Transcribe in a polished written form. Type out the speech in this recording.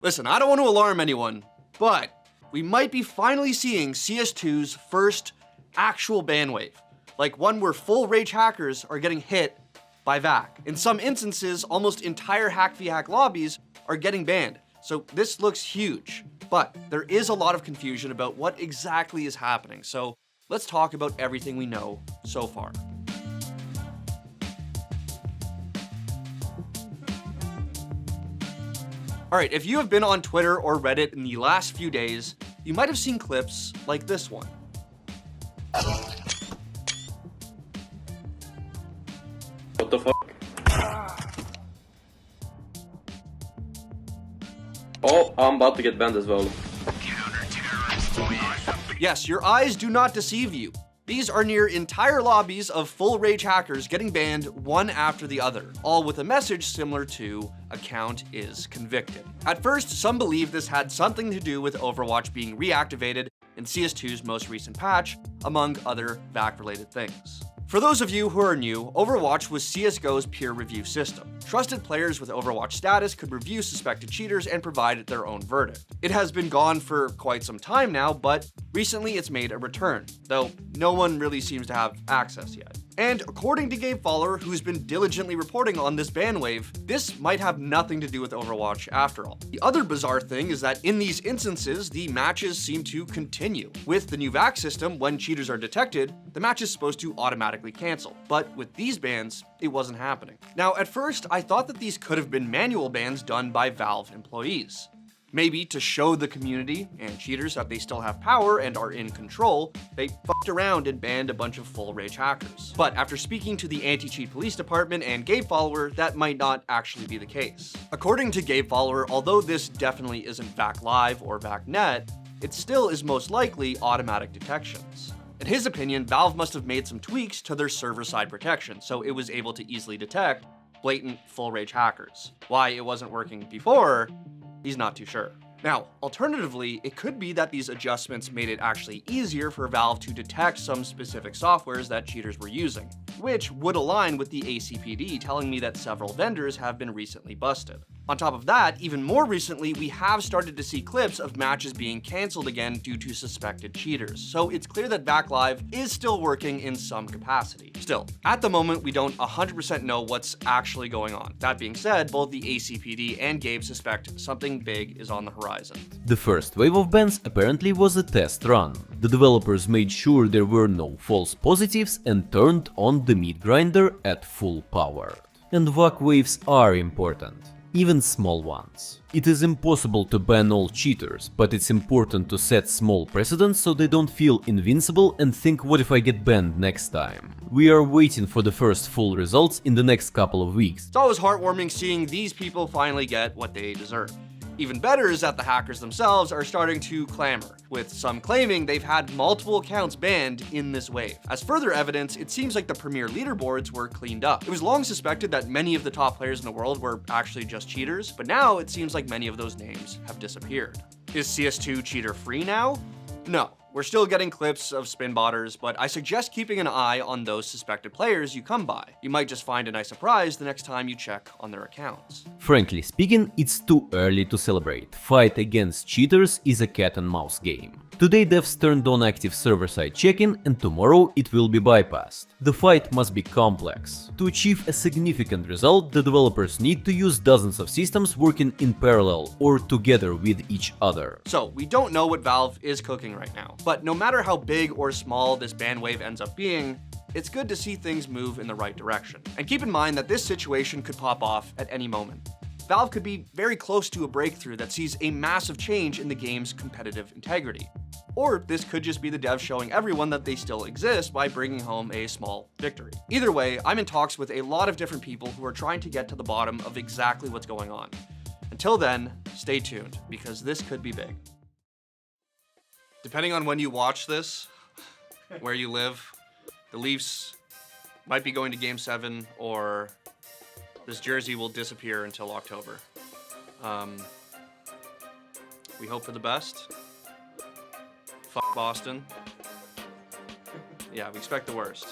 Listen, I don't want to alarm anyone, but we might be finally seeing CS2's first actual ban wave. Like one where full rage hackers are getting hit by VAC. In some instances, almost entire hack v hack lobbies are getting banned. So this looks huge, but there is a lot of confusion about what exactly is happening. So let's talk about everything we know so far. Alright, if you have been on Twitter or Reddit in the last few days, you might have seen clips like this one. What the fuck? Oh, I'm about to get banned as well. Yes, your eyes do not deceive you. These are near entire lobbies of full rage hackers getting banned one after the other, all with a message similar to "account is convicted." At first, some believe this had something to do with Overwatch being reactivated in CS2's most recent patch, among other VAC-related things. For those of you who are new, Overwatch was CSGO's peer review system. Trusted players with Overwatch status could review suspected cheaters and provide their own verdict. It has been gone for quite some time now, but recently it's made a return, though no one really seems to have access yet. And according to GameFollower, who's been diligently reporting on this ban wave, this might have nothing to do with Overwatch after all. The other bizarre thing is that in these instances, the matches seem to continue. With the new VAC system, when cheaters are detected, the match is supposed to automatically cancel. But with these bans, it wasn't happening. Now, at first, I thought that these could have been manual bans done by Valve employees. Maybe to show the community and cheaters that they still have power and are in control, they fucked around and banned a bunch of full rage hackers. But after speaking to the anti-cheat police department and GameFollower, that might not actually be the case. According to GameFollower, although this definitely isn't VAC Live or VAC Net, it still is most likely automatic detections. In his opinion, Valve must have made some tweaks to their server-side protection, so it was able to easily detect blatant full rage hackers. Why it wasn't working before, he's not too sure. Now, alternatively, it could be that these adjustments made it actually easier for Valve to detect some specific softwares that cheaters were using, which would align with the ACPD telling me that several vendors have been recently busted. On top of that, even more recently, we have started to see clips of matches being canceled again due to suspected cheaters, so it's clear that VAC Live is still working in some capacity. Still, at the moment, we don't 100% know what's actually going on. That being said, both the ACPD and Gabe suspect something big is on the horizon. The first wave of bans apparently was a test run. The developers made sure there were no false positives and turned on the meat grinder at full power. And VAC waves are important, even small ones. It is impossible to ban all cheaters, but it's important to set small precedents so they don't feel invincible and think, what if I get banned next time? We are waiting for the first full results in the next couple of weeks. It's always heartwarming seeing these people finally get what they deserve. Even better is that the hackers themselves are starting to clamor, with some claiming they've had multiple accounts banned in this wave. As further evidence, it seems like the premier leaderboards were cleaned up. It was long suspected that many of the top players in the world were actually just cheaters, but now it seems like many of those names have disappeared. Is CS2 cheater free now? No. We're still getting clips of spin botters, but I suggest keeping an eye on those suspected players you come by. You might just find a nice surprise the next time you check on their accounts. Frankly speaking, it's too early to celebrate. Fight against cheaters is a cat and mouse game. Today devs turned on active server-side check-in and tomorrow it will be bypassed. The fight must be complex. To achieve a significant result, the developers need to use dozens of systems working in parallel or together with each other. So, we don't know what Valve is cooking right now, but no matter how big or small this ban wave ends up being, it's good to see things move in the right direction. And keep in mind that this situation could pop off at any moment. Valve could be very close to a breakthrough that sees a massive change in the game's competitive integrity. Or this could just be the devs showing everyone that they still exist by bringing home a small victory. Either way, I'm in talks with a lot of different people who are trying to get to the bottom of exactly what's going on. Until then, stay tuned, because this could be big. Depending on when you watch this, where you live, the Leafs might be going to Game 7, or this jersey will disappear until October. We hope for the best. Fuck Boston. Yeah, we expect the worst.